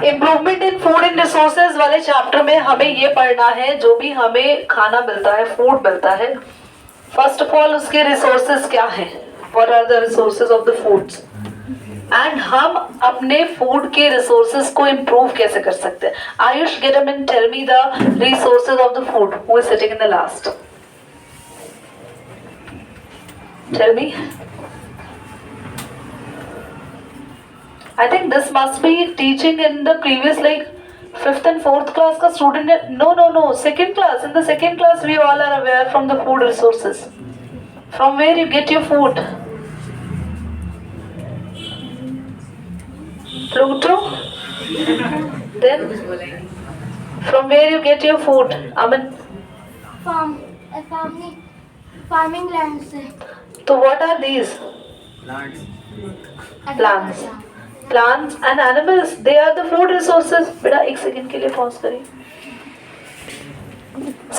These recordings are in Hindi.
Improvement in food and resources वाले चैप्टर में हमें ये पढ़ना है, जो भी हमें खाना मिलता है, फूड मिलता है, फर्स्ट ऑफ ऑल उसके रिसोर्सेज क्या हैं, what are the resources of the foods, and हम अपने फूड के रिसोर्सेज को इम्प्रूव कैसे कर सकते हैं. Ayush, get up and tell me the resources of the food. Who is sitting in the last? Tell me. I think this must be teaching in the previous, like 5th and 4th class का student. No, second class. In the second class we all are aware from the food resources, from where you get your food. Pluto. Then from where you get your food? Aman. Farming land से. So what are these? Plants. Plants and animals, they are the food resources. बेटा एक सेकंड के लिए पॉज करिए.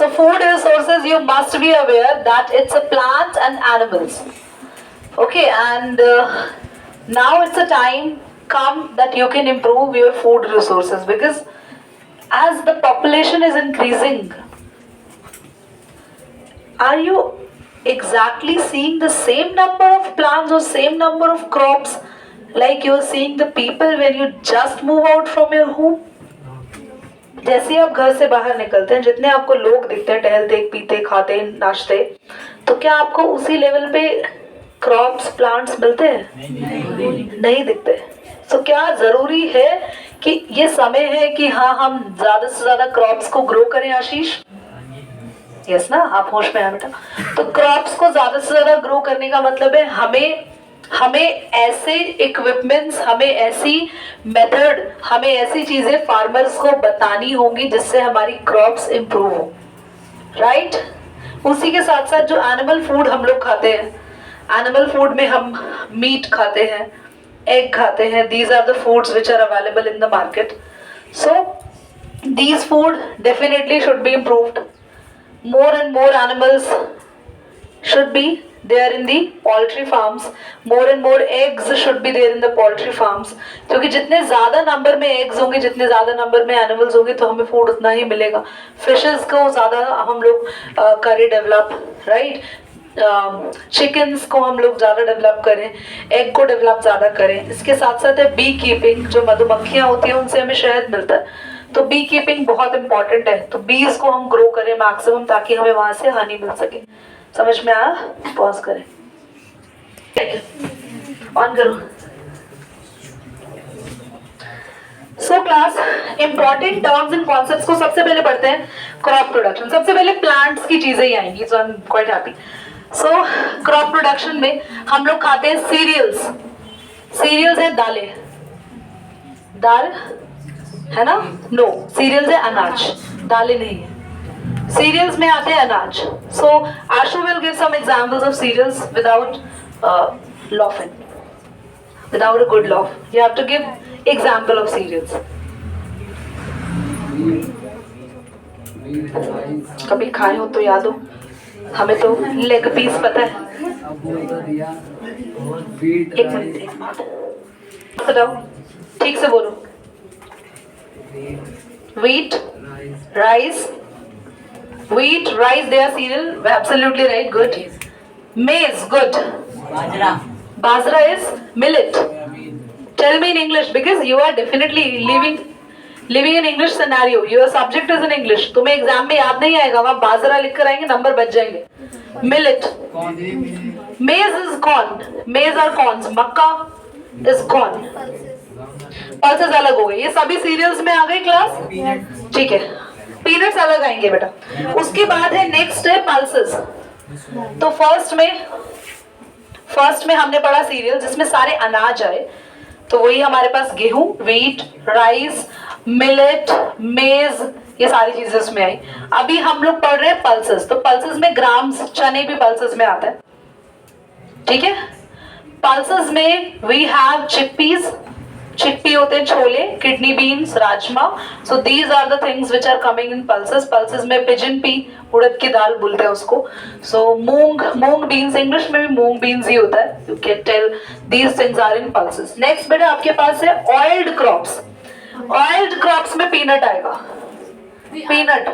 So food resources, you must be aware that it's a plants and animals. Okay, and now it's a time come that you can improve your food resources, because as the population is increasing, are you exactly seeing the same number of plants or same number of crops like you are seeing the people when you just move out from your home? जैसे आप घर से बाहर निकलते हैं, जितने आपको लोग दिखते हैं टहलते पीते खाते नाचते, तो क्या आपको उसी लेवल पे क्रॉप्स प्लांट्स मिलते हैं? नहीं दिखते. तो क्या जरूरी है कि ये समय है कि हाँ हम ज्यादा से ज्यादा क्रॉप्स को ग्रो करें? आशीष, यस ना, आप होश में आए बेटा. तो क्रॉप्स को ज्यादा से ज्यादा ग्रो करने का मतलब है हमें ऐसे इक्विपमेंट्स, हमें ऐसी मेथड, हमें ऐसी चीजें फार्मर्स को बतानी होंगी जिससे हमारी क्रॉप्स इंप्रूव हो. राइट. उसी के साथ साथ जो एनिमल फूड हम लोग खाते हैं, एनिमल फूड में हम मीट खाते हैं, एग खाते हैं. These are the foods which are available in the market. So these food definitely should be improved. More and more animals should be there in the poultry farms. More and more eggs should be there in the poultry farms. क्योंकि जितने ज़्यादा नंबर में eggs होंगे, जितने ज़्यादा नंबर में animals होंगे, तो हमें food उतना ही मिलेगा. Fishes को ज़्यादा हम लोग करें develop, right? चिकन्स को हम लोग ज़्यादा डेवलप करें, एग को डेवलप ज़्यादा करें. इसके साथ साथ है बी कीपिंग. जो मधुमक्खियाँ होती हैं उनसे हमें शहद मिलता है, तो बी कीपिंग बहुत इंपॉर्टेंट है. तो बीज को हम ग्रो करें मैक्सिमम, ताकि हमें वहां से हनी मिल सके. समझ में आया? पॉज करें, ऑन करो. So class, important terms and concepts को सबसे पहले पढ़ते हैं. क्रॉप प्रोडक्शन, सबसे पहले प्लांट्स की चीजें ही आएंगी. So I am quite happy. So crop production में हम लोग खाते हैं सीरियल्स. सीरियल्स है दालें, दाल है ना? नो, सीरियल्स है अनाज, दालें नहीं है. सीरियल्स में आते हैं अनाज. So Ashu will give some examples of cereals without laughing, without a good laugh. You have to give example of cereals. कभी खाए हो तो याद हो? हमें तो लेग पीस पता है. एक मिनट बताओ, ठीक से बोलो. Wheat, rice, they are cereal. Absolutely right, good. Maize, good. Bajra is millet. Tell me in English, because you are definitely living in English scenario. Your subject is in English. तुम्हें एग्जाम में याद नहीं आएगा, वहाँ बाजरा लिख कर आएंगे, नंबर बच जाएंगे. Millet. Maize is corn. Maize are corns. Mecca is corn. Pulses अलग हो गए. ये सभी सीरियल्स में आ गए क्लास. ठीक है, पीनट्स अलग आएंगे बेटा. उसके बाद है नेक्स्ट है पल्सेस. तो फर्स्ट में हमने पढ़ा सीरियल जिसमें सारे अनाज आए. तो वही हमारे पास गेहूं, व्हीट, राइस, मिलेट, मेज, ये सारी चीजें उसमें आई. अभी हम लोग पढ़ रहे हैं पल्सेस. तो पल्सेस में ग्राम्स, चने भी पल्सेस में आता है. ठीक है. पल्सेस में वी हैव चिकपीस. चिकपी होते हैं chole, kidney beans, rajma. So these are the things which are coming in pulses. Pulses में पिजन पी, उड़द की दाल बोलते हैं उसको. सो मूंग बीन्स, इंग्लिश में भी मूंग बीन्स ही होता है. You can tell these things are in pulses. Next बेटा आपके पास है ऑयल्ड क्रॉप्स. ऑयल्ड क्रॉप्स में पीनट आएगा. पीनट,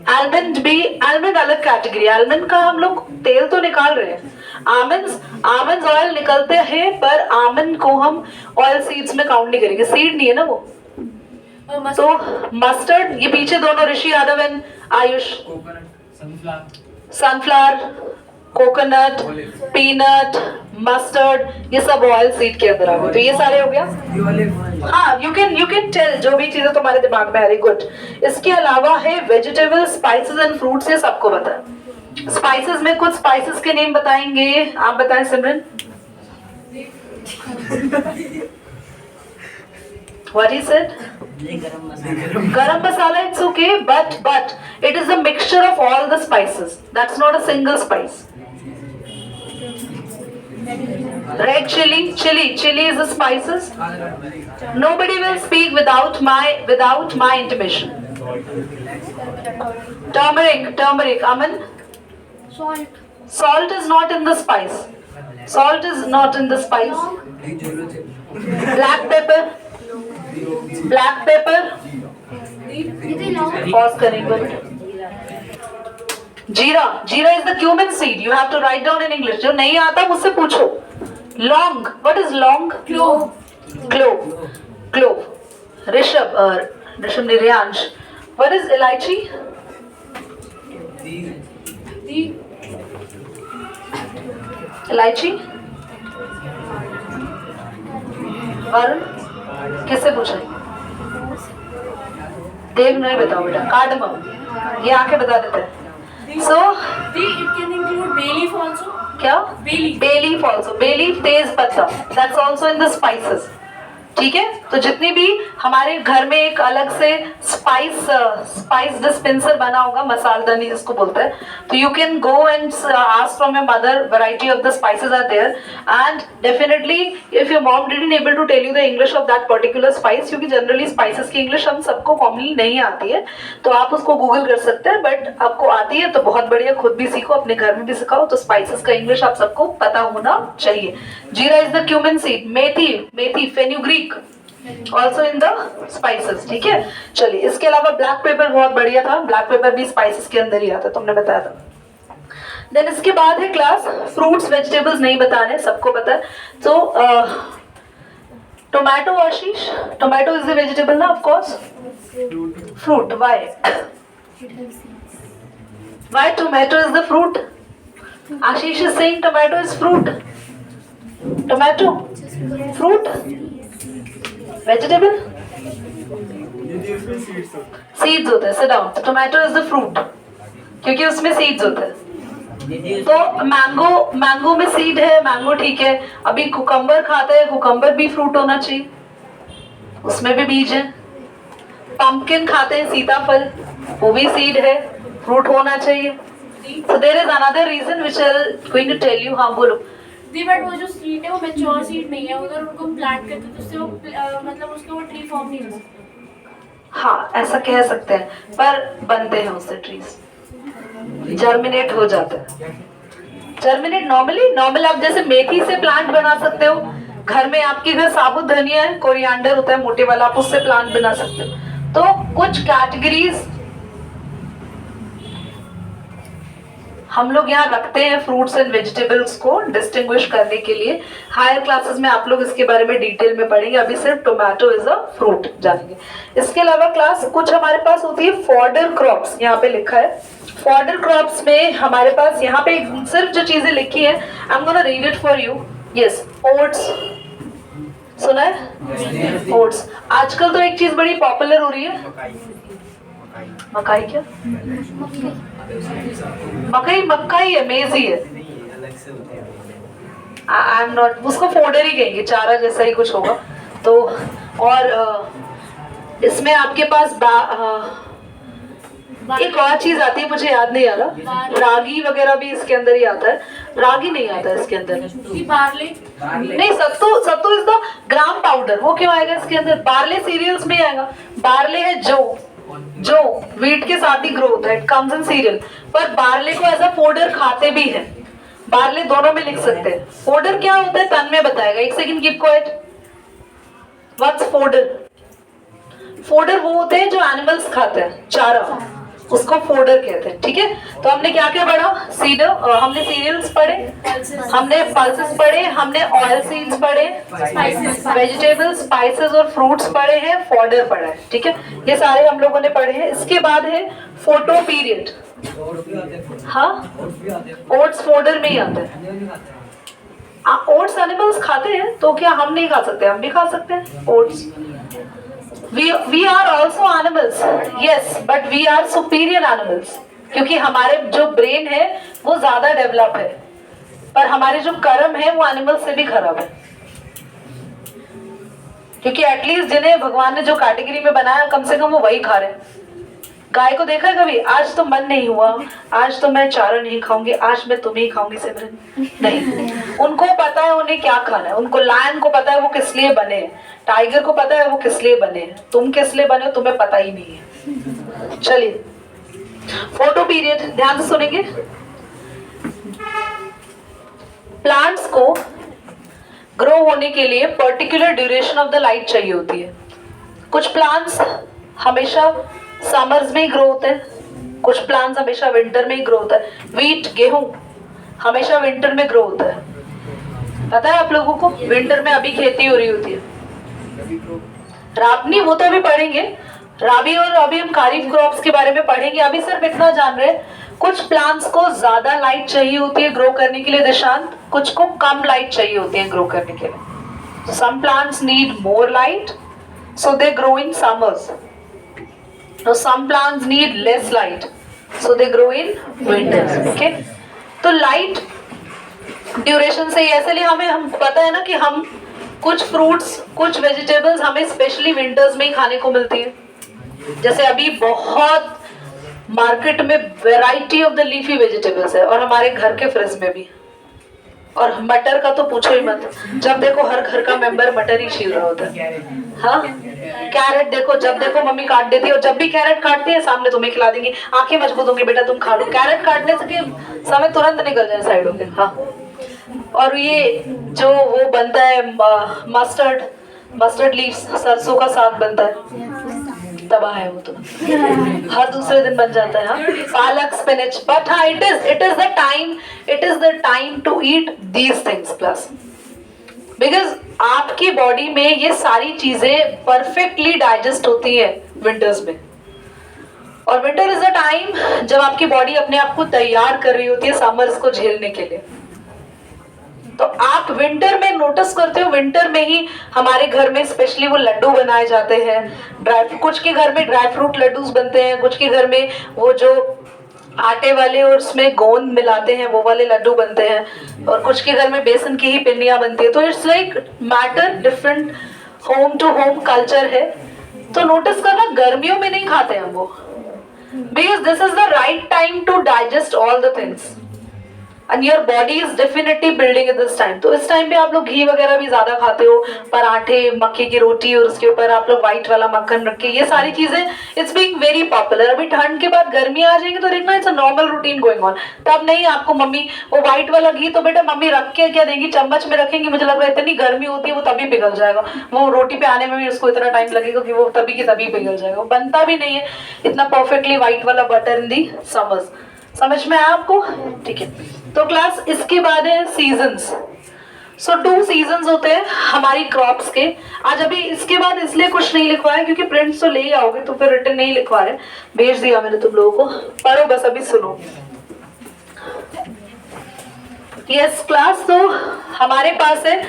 आलमंड भी, आलमंड अलग कैटेगरी. आलमंड का हम लोग तेल तो निकाल रहे हैं. आलमंड ऑयल निकलते हैं, पर आलमंड को हम ऑयल सीड्स में काउंट नहीं करेंगे. सीड नहीं है ना वो. तो मस्टर्ड, ये पीछे दोनों Rishi Yadav and Ayush. Sunflower, coconut, peanut, mustard, ये सब ऑयल सीड के अंदर आ गए. तो ये सारे हो गया. हाँ, यू कैन टेल जो भी चीजें तुम्हारे दिमाग में आ रही. गुड. इसके अलावा है वेजिटेबल, स्पाइसेस एंड फ्रूट्स. ये सबको पता है. स्पाइसेस में कुछ स्पाइसेस के नेम बताएंगे. आप बताएं सिमरन. What he said? Garam masala, it's okay, but it is a mixture of all the spices. That's not a single spice. Red chili is a spices. Nobody will speak without my intimation. Turmeric. Aman. Salt is not in the spice. Black pepper. Pause करेंगे. जीरा is the cumin seed. You have to write down in English. जो नहीं आता मुझसे पूछो. Long. What is long? Clove. Rishabh नहीं, Riyansh. What is elaichi? इलायची. वरुण, किससे पूछा? देव नहीं बताओ बेटा. कार्डमम, ये आके बता देते हैं. So it can include bay leaf also. क्या? Bay leaf also. Bay leaf, तेज पत्ता. That's also in the spices. ठीक है. तो जितनी भी हमारे घर में एक अलग से स्पाइस डिस्पेंसर बना होगा, मसालदानी जिसको बोलते हैं. तो you can go and ask from your mother variety of the spices are there. And definitely if your mom didn't able to tell you the English of that particular spice, क्योंकि जनरली स्पाइसेस की इंग्लिश हम सबको कॉमनली नहीं आती है, तो आप उसको गूगल कर सकते हैं. बट आपको आती है तो बहुत बढ़िया, खुद भी सीखो, अपने घर में भी सिखाओ. तो स्पाइसेस का इंग्लिश आप सबको पता होना चाहिए. जीरा is the cumin seed. Methi fenugreek also in the spices. ठीक है. चलिए, इसके अलावा ब्लैक पेपर बहुत बढ़िया था. ब्लैक पेपर भी स्पाइसेस के अंदर ही आता, तुमने बताया था. देन इसके बाद है क्लास फ्रूट्स वेजिटेबल्स. नहीं बताने, सबको पता है. तो tomato. Ashish, tomato is the vegetable ना? Of course. Fruit. Why tomato is the fruit? Ashish is saying tomato is fruit. Tomato fruit, vegetable, seeds होते हैं. Sit down. Tomato is the fruit क्योंकि उसमें सीड्स होते हैं. तो मैंगो में सीड है, मैंगो ठीक है. अभी कुकम्बर खाते हैं, कुकम्बर भी फ्रूट होना चाहिए, उसमें भी बीज है. पंपकिन खाते हैं, सीताफल, वो भी सीड है, फ्रूट होना चाहिए. So there is another reason which I am going to tell you. हाँ बोलो. बट वो जो सीड है वो मैच्योर सीड नहीं है. अगर उनको प्लांट करते तो उससे वो मतलब उसका वो ट्री फॉर्म नहीं हो सकता. हाँ, ऐसा कह सकते हैं, पर बनते हैं उससे ट्रीज, जर्मिनेट हो जाते हैं. जर्मिनेट नॉर्मल आप जैसे मेथी से प्लांट बना सकते हो. घर में आपके घर साबुत धनिया है, कोरिएंडर होता है मोटे वाला, आप उससे प्लांट बना सकते हो. तो कुछ कैटेगरीज हम लोग यहाँ रखते हैं फ्रूट्स एंड वेजिटेबल्स को डिस्टिंग्विश करने के लिए. हायर क्लासेस में आप लोग इसके बारे में डिटेल में पढ़ेंगे. अभी सिर्फ टोमेटो इज अ फ्रूट जानेंगे. इसके अलावा क्लास कुछ हमारे पास होती है फॉडर क्रॉप्स. यहाँ पे लिखा है फॉडर क्रॉप्स में हमारे पास यहाँ पे सिर्फ जो चीजें लिखी है, I am gonna read it for you. Yes, oats सुना है? ओट्स. आजकल तो एक चीज बड़ी पॉपुलर हो रही है, मकाई. क्या मकाई है, मेजी है. आई एम नॉट, उसको फोडर ही कहेंगे, चारा जैसा ही कुछ होगा. तो और इसमें आपके पास एक और चीज आती है, मुझे याद नहीं आ रहा, रागी वगैरह भी इसके अंदर ही आता है। रागी नहीं आता है इसके अंदर। बार्ले नहीं, सत्तू, सत्तू इज द ग्राम पाउडर, वो क्यों आएगा इसके अंदर? बार्ले सीरियल्स में आएगा। बार्ले है जो व्हीट के साथ ही ग्रो होता है, इट कम्स इन सीरियल। पर बार्ले को एज अ फोडर खाते भी है। बार्ले दोनों में लिख सकते हैं। फोडर क्या होता है तन्मय बताएगा। एक second keep quiet. What's fodder? Fodder वो होते हैं जो एनिमल्स खाते हैं, चारा, उसको फोडर कहते हैं। ठीक है, तो हमने क्या क्या पढ़ा? हमने सीरियल्स पढ़े, हमने पल्सेस पढ़े, हमने ऑयल सीड्स पढ़े, वेजिटेबल्स, स्पाइसेस और फ्रूट्स पढ़े हैं, फॉडर पढ़ा है। ठीक है, ये सारे हम लोगों ने पढ़े हैं। इसके बाद है फोटो पीरियड। हाँ, ओट्स फोडर में ही आता है। ओट्स एनिमल्स खाते हैं, तो क्या हम नहीं खा सकते? हम भी खा सकते हैं oats. We are also animals, yes, but we are superior animals, क्योंकि हमारे जो ब्रेन है वो ज्यादा डेवलप है, पर हमारे जो कर्म है वो एनिमल्स से भी खराब है। क्योंकि एटलीस्ट जिन्हें भगवान ने जो कैटेगरी में बनाया, कम से कम वो वही खा रहे हैं। गाय को देखा है कभी? आज तो मन नहीं हुआ, आज तो मैं चारा नहीं खाऊंगी, आज मैं तुम्हें ही खाऊंगी सिमरन। नहीं, उनको पता है उन्हें क्या खाना है। उनको लायन को पता है वो किस लिए बने हैं, टाइगर को पता है वो किस लिए बने हैं। तुम किस लिए बने हो तुम्हें पता ही नहीं है। चलिए, फोटो पीरियड ध्यान से सुनेंगे। प्लांट्स को ग्रो होने के लिए particular duration of the light चाहिए होती है। कुछ प्लांट्स हमेशा समर्स में ही ग्रो होते हैं, कुछ प्लांट्स हमेशा विंटर में ही ग्रो होता है। व्हीट, गेहूं हमेशा विंटर में ग्रो होता है। पता है आप लोगों को? विंटर में अभी खेती हो रही होती है। राबनी, वो तो अभी पढ़ेंगे, राबी, और अभी हम खरीफ क्रॉप्स के बारे में पढ़ेंगे। अभी सिर्फ इतना जान रहे हैं, कुछ प्लांट्स को ज्यादा लाइट चाहिए होती है ग्रो करने के लिए दिशांत, कुछ को कम लाइट चाहिए होती है ग्रो करने के लिए। Some plants need more light, so they grow in summers. Now some plants need less light, so they grow in winters. Okay? तो लाइट ड्यूरेशन से ऐसे लिए हम पता है ना कि हम कुछ फ्रूट्स, कुछ वेजिटेबल्स हमें स्पेशली विंटर्स में ही खाने को मिलती है। जैसे अभी बहुत मार्केट में variety of the leafy vegetables है, और हमारे घर के फ्रिज में भी। और मटर का तो पूछो ही मत, जब देखो हर घर का मेंबर मटर ही छील रहा होता है। हाँ, कैरेट देखो, जब देखो मम्मी काट देती है, और जब भी कैरेट काटती है सामने तुम्हें खिला देंगी, आंखें मजबूत होंगी, बेटा तुम खा लो। कैरेट काटने से समय तुरंत निकल जाए साइड होके। हाँ, और ये जो वो बनता है मस्टर्ड लीव्स, सरसों का साग बनता है, तबाह है वो तो, हर दूसरे दिन बन जाता है। हाँ, पालक, स्पिनच, बट हाँ, it is the time to eat these things plus, because आपकी बॉडी में ये सारी चीजें परफेक्टली डाइजेस्ट होती है विंटर्स में। और विंटर इज अ टाइम जब आपकी बॉडी अपने आप को तैयार कर रही होती है समर्स को झेलने के लिए। तो आप विंटर में नोटिस करते हो, विंटर में ही हमारे घर में स्पेशली वो लड्डू बनाए जाते हैं। कुछ के घर में ड्राई फ्रूट लड्डूस बनते हैं, कुछ के घर में वो जो आटे वाले और उसमें गोंद मिलाते हैं वो वाले लड्डू बनते हैं, और कुछ के घर में बेसन की ही पिन्नियां बनती है। तो it's like matter, different home to home culture है। तो नोटिस करना, गर्मियों में नहीं खाते हैं वो, because this is the right time to digest all the things and your body is definitely building at this time। तो इस टाइम पे आप लोग घी वगैरह भी ज्यादा खाते हो, पराठे, मक्के की रोटी, और उसके ऊपर आप लोग व्हाइट वाला मक्खन रख के, ये सारी चीजें इट्स बीइंग वेरी पॉपुलर। अभी ठंड के बाद गर्मी आ जाएगी तो देखना it's a normal routine going on. तब नहीं आपको मम्मी वो व्हाइट वाला घी तो बेटा मम्मी रख के क्या देंगी, चम्मच में रखेंगी। मुझे लग रहा है इतनी गर्मी होती है वो तभी पिघल जाएगा, वो रोटी पे आने में भी उसको इतना टाइम लगेगा कि वो तभी की तभी पिघल जाएगा। वो बनता भी नहीं है इतना परफेक्टली व्हाइट वाला बटर इन दी समर्स। समझ में आया आपको? ठीक है, तो क्लास इसके बाद है सीजन्स। सो 2 सीजन्स होते हैं हमारी क्रॉप्स के। आज अभी इसके बाद इसलिए कुछ नहीं लिखवाया क्योंकि प्रिंट्स तो ले ही आओगे, तो फिर रिटर्न नहीं लिखवा रहे, भेज दिया मैंने तुम लोगों को, पढ़ो बस, अभी सुनो। यस क्लास, तो हमारे पास है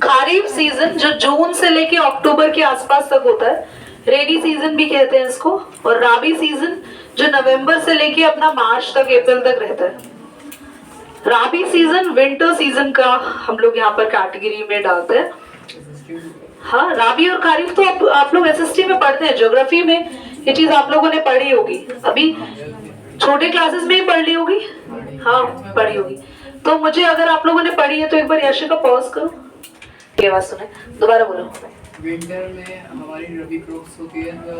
खरीफ सीजन जो जून से लेके अक्टूबर के आसपास तक होता है, रेनी सीजन भी कहते हैं इसको, और राबी सीजन जो नवंबर से लेके अपना मार्च तक, अप्रैल तक रहता है। राबी सीजन विंटर सीजन का हम लोग यहाँ पर कैटेगरी में डालते हैं। हाँ, राबी और खरीफ तो आप लोग एसएसटी में पढ़ते हैं, ज्योग्राफी में ये चीज आप लोगों ने पढ़ी होगी, अभी छोटे क्लासेस में ही पढ़ ली होगी, हाँ पढ़ी होगी। तो मुझे अगर आप लोगों ने पढ़ी है तो एक बार यशिका पॉज करो, ये बात सुने, दोबारा बोलो। विंटर में हमारी रबी क्रॉप्स होती है, तो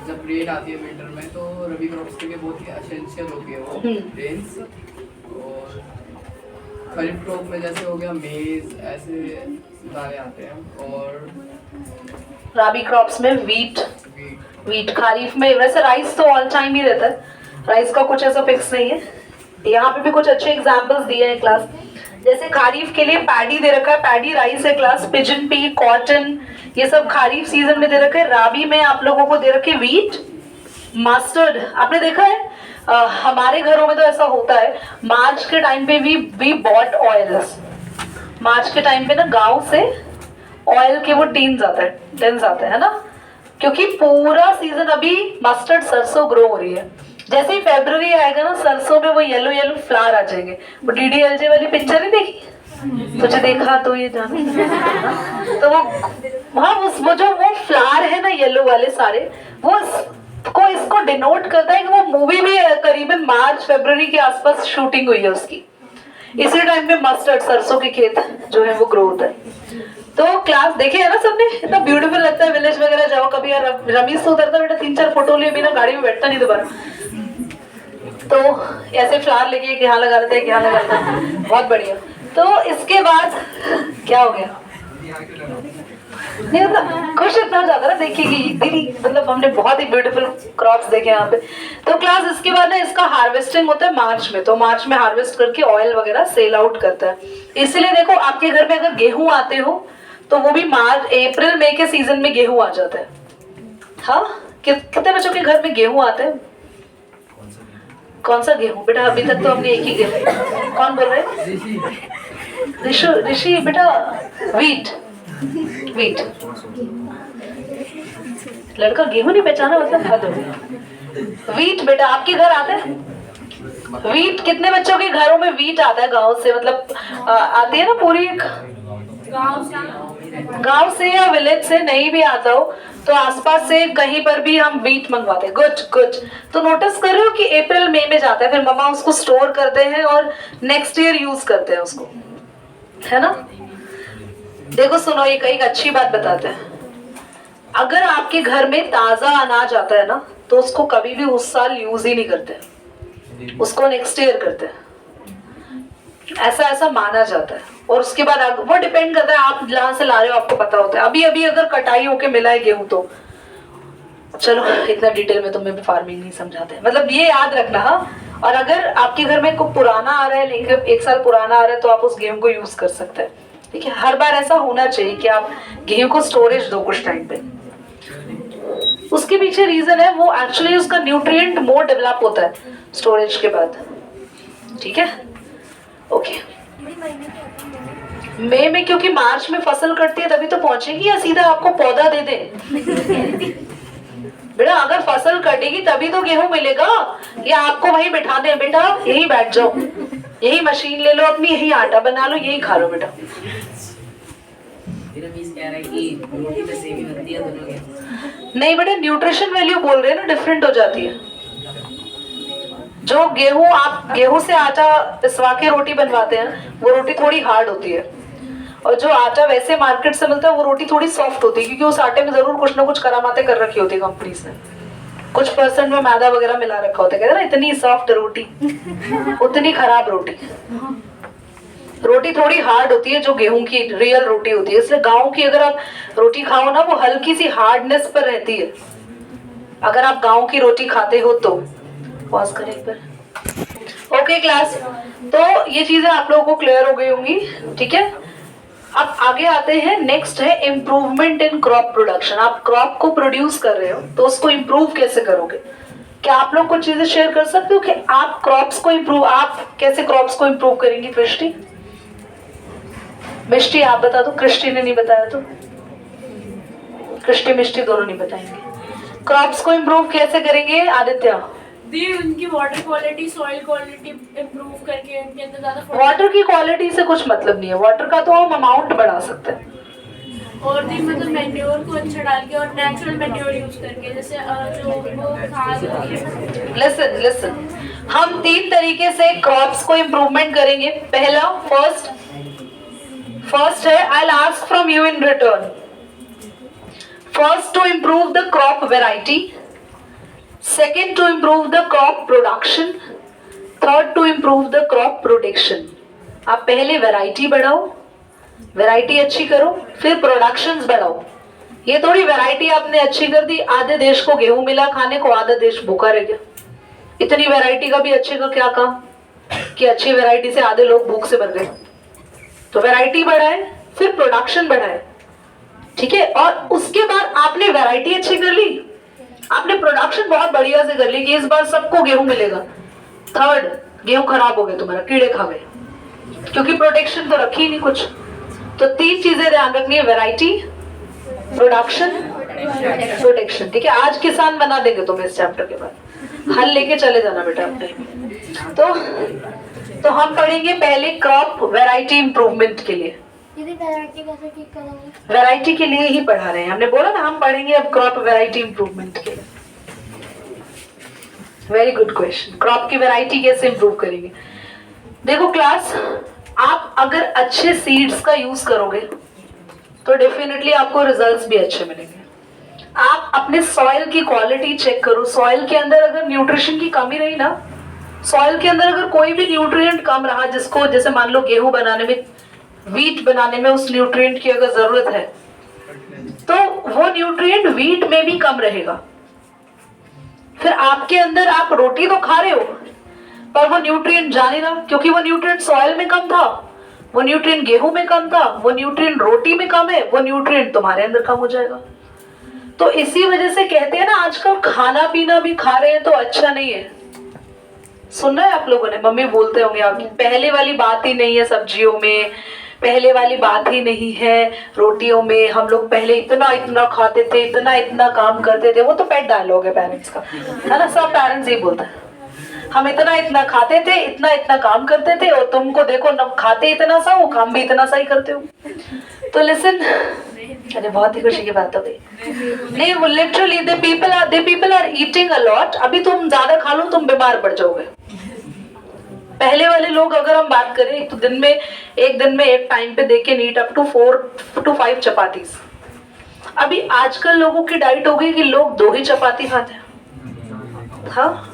जब रेन आती है विंटर में तो रबी क्रॉप्स के लिए बहुत ही एसेंशियल होती है वो रेन्स। और खरीफ क्रॉप में जैसे हो गया मेज, ऐसे दाने आते हैं। और रबी क्रॉप्स में वीट, खरीफ में वैसे राइस तो ऑल टाइम ही रहता है, राइस का कुछ ऐसा फिक्स नहीं है। यहाँ पे भी कुछ अच्छे एग्जांपल्स दिए हैं क्लास, जैसे खरीफ के लिए पैडी दे रखा है, पैडी राइस है क्लास, पिजन पी, कॉटन, ये सब खरीफ सीजन में दे रखे हैं। राबी में आप लोगों को दे रखे वीट, मस्टर्ड। आपने देखा है हमारे घरों में तो ऐसा होता है, मार्च के टाइम पे वी बॉट ऑयल्स, मार्च के टाइम पे ना गांव से ऑयल के वो टीन्स आते हैं ना, क्योंकि पूरा सीजन अभी मस्टर्ड सरसों ग्रो हो रही है। जैसे ही फरवरी आएगा ना, सरसों में वो येलो येलो फ्लावर आ जाएंगे। वो DDLJ वाली पिक्चर नहीं देखी, तुझे देखा तो ये जाने तो वो जो वो फ्लावर है ना येलो वाले सारे, वो इसको डिनोट करता है कि वो मूवी भी करीबन मार्च फरवरी के आसपास शूटिंग हुई है उसकी। इसी टाइम पे मस्टर्ड सरसों के खेत जो है वो ग्रो होता है। तो क्लास देखे है ना सबने, इतना ब्यूटीफुल लगता है। विलेज वगैरह जाओ कभी, यार रमीज तो उतरता बेटा 3-4 फोटो लिए बिना गाड़ी में बैठता नहीं दोबारा, तो ऐसे फ्लावर लेके यहाँ लगा लेते हैं, यहाँ लगा लेते हैं, बहुत बढ़िया। तो इसके बाद क्या हो गया, नहीं मतलब खुश इतना हो जाता ना देखिए कि दीदी, मतलब हमने बहुत ही ब्यूटीफुल क्रॉप्स देखे यहाँ पे। तो क्लास इसके बाद ना इसका हार्वेस्टिंग होता है मार्च में, तो मार्च में हार्वेस्ट करके ऑयल वगैरह सेल आउट करता है। इसलिए देखो आपके घर में अगर गेहूं आते हो तो वो भी मार्च अप्रैल मई के सीजन में गेहूं आ जाता है। हाँ, कितने बच्चों के घर में गेहूं आते हैं? कौन सा गेहूं बेटा? अभी तक तो हमने एक ही गेहूं, कौन बोल रहे हैं? ऋषि बेटा, वीट। लड़का गेहूं नहीं पहचाना मतलब हद हो गई। वीट बेटा आपके घर आता है? वीट कितने बच्चों के घरों में वीट आता है गांव से? मतलब आती है ना पूरी एक गांव से या विलेज से, नहीं भी आता हो तो आसपास से कहीं पर भी हम वीट मंगवाते हैं। गुड। तो नोटिस कर रहे हो कि अप्रैल मई में जाता है, फिर मम्मा उसको स्टोर करते हैं और नेक्स्ट ईयर यूज करते हैं उसको, है ना। देखो सुनो, एक अच्छी बात बताते हैं, अगर आपके घर में ताजा अनाज आता है ना तो उसको कभी भी उस साल यूज ही नहीं करते, उसको नेक्स्ट ईयर करते हैं, ऐसा माना जाता है। और उसके बाद वो डिपेंड करता है आप जहां से ला रहे हो, आपको पता होता है। अभी अगर कटाई होके मिला है गेहूं तो चलो इतना डिटेल में तुम्हें फार्मिंग नहीं समझाते, मतलब ये याद रखना। हाँ, और अगर आपके घर में कोई पुराना आ रहा है, लेकिन 1 साल पुराना आ रहा है, तो आप उस गेहूं को यूज कर सकते हैं। ठीक है, हर बार ऐसा होना चाहिए कि आप गेहूं को स्टोरेज दो कुछ टाइम पे। उसके पीछे रीजन है, वो एक्चुअली उसका न्यूट्रिएंट मोर डेवलप होता है स्टोरेज के बाद। ठीक है, ओके। मई में क्योंकि मार्च में फसल कटती है तभी तो पहुंचेगी, या सीधा आपको पौधा दे दे? बेटा अगर फसल कटेगी तभी तो गेहूं मिलेगा, या आपको वहीं बैठा दे, बेटा यही बैठ जाओ, यही मशीन ले लो अपनी, यही आटा बना लो, यही खा लो बेटा। नहीं बेटा, न्यूट्रिशन वैल्यू बोल रहे हैं ना, डिफरेंट हो जाती है। जो गेहूं, आप गेहूं से आटा पिसवा के रोटी बनवाते हैं, वो रोटी थोड़ी हार्ड होती है, और जो आटा वैसे मार्केट से मिलता है वो रोटी थोड़ी सॉफ्ट होती है, क्योंकि उस आटे में जरूर कुछ ना कुछ करामाते कर रखी होती है कंपनी से, कुछ % में मैदा वगैरह मिला रखा होता है। कहते हैं ना, इतनी सॉफ्ट रोटी उतनी खराब रोटी। रोटी थोड़ी हार्ड होती है जो गेहूं की रियल रोटी होती है, इसलिए गाँव की अगर आप रोटी खाओ ना, वो हल्की सी हार्डनेस पर रहती है अगर आप गाँव की रोटी खाते हो तो। पॉज करें एक बार। ओके क्लास, तो ये चीजें आप लोगों को क्लियर हो गई होंगी। ठीक है, अब आगे आते हैं। नेक्स्ट है इम्प्रूवमेंट इन क्रॉप प्रोडक्शन। आप क्रॉप को प्रोड्यूस कर रहे हो तो उसको इम्प्रूव कैसे करोगे? क्या आप लोग कुछ चीजें शेयर कर सकते हो कि आप क्रॉप्स को इम्प्रूव, आप कैसे क्रॉप्स को इम्प्रूव करेंगी? कृष्टि, मिष्टी आप बता दो, कृष्टि ने नहीं बताया तो। कृष्टि मिष्टी दोनों नहीं बताएंगे। क्रॉप्स को इम्प्रूव कैसे करेंगे आदित्य? दी उनकी water quality, soil quality improve करके उनके अंदर ज्यादा। वाटर की क्वालिटी से कुछ मतलब नहीं है, वाटर का तो हम अमाउंट बढ़ा सकते हैं। और भी मतलब मैन्योर को अच्छा डाल के और नेचुरल मैन्योर यूज करके, जैसे जो वो खाद होती है। लिसन हम 3 तरीके से क्रॉप्स को इम्प्रूवमेंट करेंगे। पहला फर्स्ट है I will ask from you in return. First, to improve the crop variety. Second, to improve the crop production. Third, to improve the crop production. आप पहले वैरायटी बढ़ाओ, वैरायटी अच्छी करो, फिर प्रोडक्शंस बढ़ाओ। ये थोड़ी वैरायटी आपने अच्छी कर दी, आधे देश को गेहूं मिला खाने को, आधा देश भूखा रह गया। इतनी वैरायटी का भी अच्छे का क्या काम कि अच्छी वैरायटी से आधे लोग भूख से मर गए। तो वैरायटी बढ़ाए, फिर प्रोडक्शन बढ़ाए, ठीक है। और उसके बाद आपने वैरायटी अच्छी कर ली, आपने प्रोडक्शन बहुत बढ़िया से कर ली कि इस बार सबको गेहूं मिलेगा। थर्ड, गेहूं खराब हो गए, तुम्हारा कीड़े खा गए, क्योंकि प्रोटेक्शन तो रखी ही नहीं कुछ। तो 3 चीजें ध्यान रखनी है, वैरायटी, प्रोडक्शन, प्रोटेक्शन, ठीक है। आज किसान बना देंगे तुम्हें इस चैप्टर के बाद, हल लेके चले जाना बेटा अपने। तो हम पढ़ेंगे पहले क्रॉप वैरायटी इंप्रूवमेंट के लिए। दीदी वैरायटी कैसे ठीक करेंगे? वैरायटी के लिए ही पढ़ा रहे हैं, हमने बोला ना हम पढ़ेंगे अब क्रॉप वैरायटी इंप्रूवमेंट के लिए। वेरी गुड क्वेश्चन, क्रॉप की वैरायटी कैसे इंप्रूव करेंगे। देखो क्लास, आप अगर अच्छे सीड्स का यूज करोगे तो डेफिनेटली आपको रिजल्ट्स भी अच्छे मिलेंगे। आप अपने सॉइल की क्वालिटी चेक करो, सॉइल के अंदर अगर न्यूट्रिशन की कमी रही ना, सॉइल के अंदर अगर कोई भी न्यूट्रिएंट कम रहा, जिसको जैसे मान लो गेहूं बनाने में, व्हीट बनाने में उस न्यूट्रिएंट की अगर जरूरत है, तो वो न्यूट्रिएंट व्हीट में भी कम रहेगा। फिर आपके अंदर, आप रोटी तो खा रहे हो पर वो न्यूट्रिएंट जाने ना, क्योंकि वो न्यूट्रिएंट सॉइल में कम था, वो न्यूट्रिएंट गेहूं में कम था, वो न्यूट्रिएंट रोटी में कम है, वो न्यूट्रिएंट तुम्हारे अंदर कम हो जाएगा। तो इसी वजह से कहते हैं ना, आजकल खाना पीना भी खा रहे हैं तो अच्छा नहीं है। सुनना है आप लोगों ने, मम्मी बोलते होंगे आपकी, पहले वाली बात ही नहीं है सब्जियों में, पहले वाली बात ही नहीं है रोटियों में। हम लोग पहले इतना इतना खाते थे, इतना इतना काम करते थे। वो तो पेट डायलॉग है पेरेंट्स का, है ना, सब पेरेंट्स ही बोलते हैं हम इतना इतना खाते थे, इतना इतना काम करते थे, और तुमको देखो न खाते इतना सा हो, काम भी इतना सा ही करते हो। तो लिसन, अरे बहुत ही खुशी की बात हो गई। नहीं, वो literally they people are eating a lot. अभी तुम ज्यादा खा लो तुम बीमार पड़ जाओगे। पहले वाले लोग अगर हम बात करें तो एक दिन में एक टाइम पे देखे neat up to 4 to 5 chapatis. अभी आजकल लोगों की डाइट हो गई कि लोग 2 ही चपाती खाते हैं। हाँ,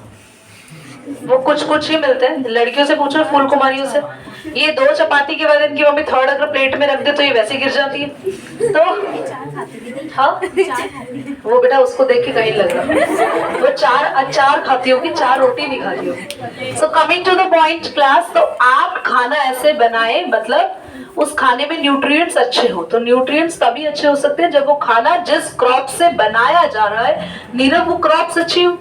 वो कुछ ही मिलते हैं। लड़कियों से पूछो, फूल कुमारियों से, ये 2 चपाती के बाद इनकी मम्मी थर्ड अगर प्लेट में रख दे तो ये वैसे गिर जाती है। तो हाँ, वो बेटा उसको देख के कहीं लग रहा, वो 4 अचार खाती होगी, 4 रोटी नहीं खाती होगी। So coming to the point class, तो आप खाना ऐसे बनाए, मतलब उस खाने में न्यूट्रिएंट्स अच्छे हो। तो न्यूट्रिएंट्स तभी अच्छे हो सकते हैं जब वो खाना जिस क्रॉप से बनाया जा रहा है, नीरव वो क्रॉप्स अच्छी हो,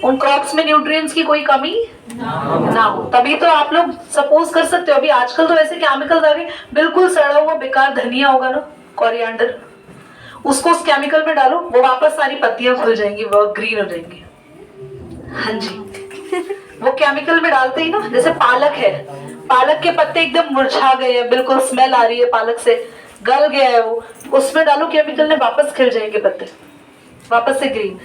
उन क्रॉप्स में न्यूट्रिएंट्स की कोई कमी ना हो। तभी तो आप लोग सपोज कर सकते हो। अभी आजकल तो ऐसे केमिकल्स आ गए, बिल्कुल सड़ा हुआ बेकार धनिया होगा ना, कोरिएंडर, उसको उस केमिकल में डालो, वो वापस सारी पत्तियां खुल जाएंगी, वो ग्रीन हो जाएंगी। हाँ जी, वो केमिकल में डालते ही ना, जैसे पालक है, पालक के पत्ते एकदम मुरझा गए हैं, बिल्कुल स्मेल आ रही है पालक से, गल गया है वो, उसमें डालो केमिकल ने, वापस खिल जाएंगे पत्ते, वापस से ग्रीन।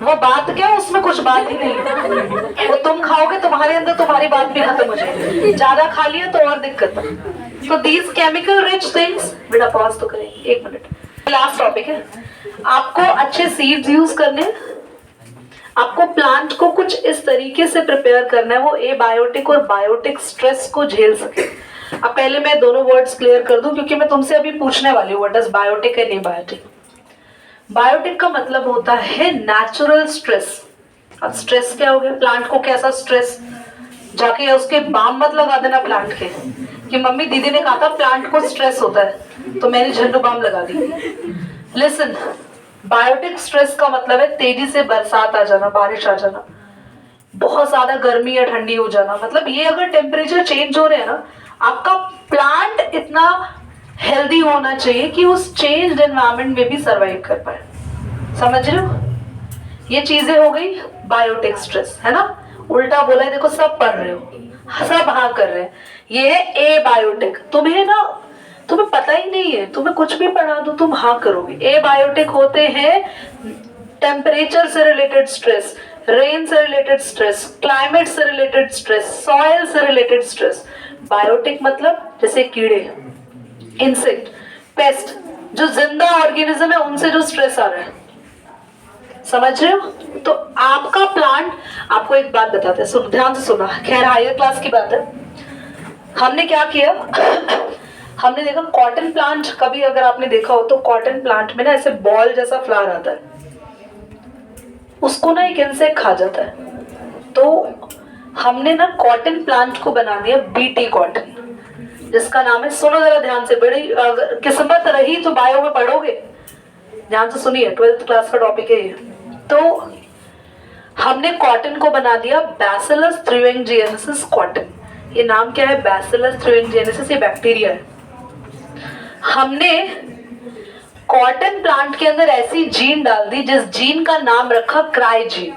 वो बात क्या, उसमें कुछ बात ही नहीं। वो तुम खाओगे, तुम्हारे अंदर तुम्हारी बात भी खत्म हो जाएगी। ज्यादा खा लिया तो और दिक्कत है। तो दीज केमिकल रिच थिंग्स, बेटा पॉज तो करेंगे 1 मिनट। लास्ट टॉपिक है, आपको अच्छे सीड्स यूज करने, आपको प्लांट को कुछ इस तरीके से प्रिपेयर करना है वो एबायोटिक और बायोटिक स्ट्रेस को झेल सके। अब पहले मैं दोनों वर्ड्स क्लियर कर दूं, क्योंकि मैं तुमसे अभी पूछने वाली हूँ what is biotic and abiotic. Biotic का मतलब होता है नेचुरल स्ट्रेस। अब स्ट्रेस क्या हो गया, प्लांट को कैसा स्ट्रेस, जाके उसके बाम मत लगा देना प्लांट के कि मम्मी दीदी ने कहा था प्लांट को स्ट्रेस होता है तो मैंने झंडू बाम लगा दी। लिसन, बायोटिक स्ट्रेस का मतलब है तेजी से बरसात आ जाना, बारिश आ जाना, बहुत ज्यादा गर्मी या ठंडी हो जाना। मतलब ये अगर टेम्परेचर चेंज हो रहे हैं ना, आपका प्लांट इतना हेल्दी होना चाहिए कि उस चेंज्ड एनवायरनमेंट में भी सरवाइव कर पाए। समझ रहे हो, ये चीजें हो गई बायोटिक स्ट्रेस, है ना। उल्टा बोला है, देखो सब पढ़ रहे हो, सब हाँ कर रहे हैं। ये है एबायोटिक। तुम्हें ना तुम्हें पता ही नहीं है, तुम्हें कुछ भी पढ़ा दो तुम हाँ करोगे। एबायोटिक होते हैं टेम्परेचर से रिलेटेड स्ट्रेस, रेन से रिलेटेड स्ट्रेस, क्लाइमेट से रिलेटेड स्ट्रेस, सॉइल से रिलेटेड स्ट्रेस। बायोटिक मतलब जैसे कीड़े, इंसेक्ट, पेस्ट, जो जिंदा ऑर्गेनिज्म है उनसे जो स्ट्रेस आ रहा है, समझ रहे हो? तो आपका प्लांट, आपको एक बात बताते हैं, सुन ध्यान से सुना, खैर हायर क्लास की बात है। हमने क्या किया हमने देखा कॉटन प्लांट, कभी अगर आपने देखा हो तो कॉटन प्लांट में ना ऐसे बॉल जैसा फ्लावर आता है, उसको ना एक इंसेक्ट खा जाता है। तो हमने ना कॉटन प्लांट को बना दिया बीटी कॉटन, जिसका नाम है, सुनो जरा ध्यान से, बड़ी अगर किस्मत रही तो बायो में पढ़ोगे, ध्यान से सुनिए, 12th क्लास का टॉपिक है ये। तो हमने कॉटन को बना दिया बैसिलस thuringiensis कॉटन। ये नाम क्या है? बैसिलस thuringiensis, ये बैक्टीरिया है। हमने कॉटन प्लांट के अंदर ऐसी जीन डाल दी जिस जीन का नाम रखा क्राई जीन।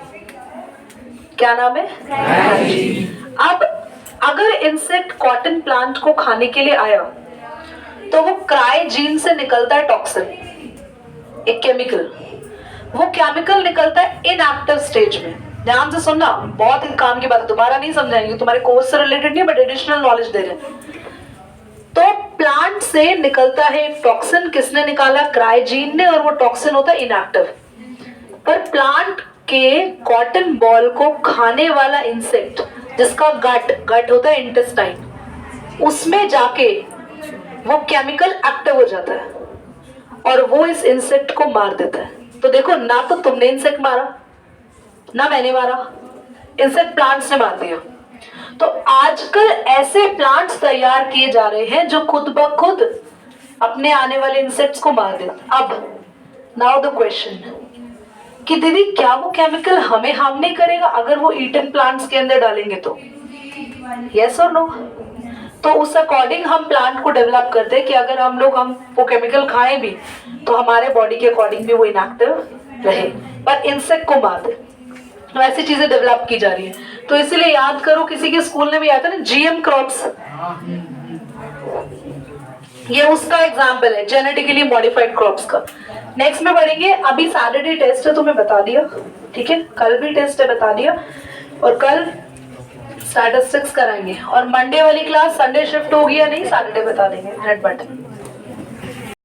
क्या नाम है? Cry gene. अब अगर इंसेक्ट कॉटन प्लांट को खाने के लिए आया तो वो क्राई जीन से निकलता है टॉक्सिन, एक केमिकल। वो केमिकल निकलता है इनएक्टिव स्टेज में। ध्यान से सुनना, बहुत ही काम की बात है, दोबारा नहीं समझाएंगे, तुम्हारे कोर्स से रिलेटेड नहीं, बट एडिशनल नॉलेज दे रहे हैं। तो प्लांट से निकलता है टॉक्सिन, किसने निकाला? क्राइजीन ने, और वो टॉक्सिन होता है इनएक्टिव। पर प्लांट के कॉटन बॉल को खाने वाला इंसेक्ट, जिसका गट होता है इंटेस्टाइन, उसमें जाके वो केमिकल एक्टिव हो जाता है और वो इस इंसेक्ट को मार देता है। तो देखो, ना तो तुमने इंसेक्ट मारा ना मैंने मारा, इंसेक्ट प्लांट्स ने मार दिया। तो आजकल ऐसे प्लांट्स तैयार किए जा रहे हैं जो खुद ब खुद अपने आने वाले इंसेक्ट्स को मार देते। अब नाउ द क्वेश्चन कि दीदी क्या वो केमिकल हमें हार्म नहीं करेगा अगर वो ईटन प्लांट्स के अंदर डालेंगे तो? यस और नो? तो उस अकॉर्डिंग हम प्लांट को डेवलप करते हैं कि अगर हम वो केमिकल खाएं भी तो हमारे बॉडी के अकॉर्डिंग भी वो इनएक्टिव रहे, पर इंसेक्ट को मार दे। तो ऐसी चीजें डेवलप की जा रही है। तो इसीलिए याद करो, किसी के स्कूल में भी आता है ना जीएम क्रॉप्स, ये उसका एग्जाम्पल है, जेनेटिकली मॉडिफाइड क्रॉप्स का। नेक्स्ट में पढ़ेंगे। अभी सैटरडे टेस्ट है, तुम्हें बता दिया, ठीक है, कल भी टेस्ट है, बता दिया, और कल स्टैटिस्टिक्स कराएंगे, और मंडे वाली क्लास संडे शिफ्ट होगी या नहीं सैटरडे बता देंगे, नेट बटन।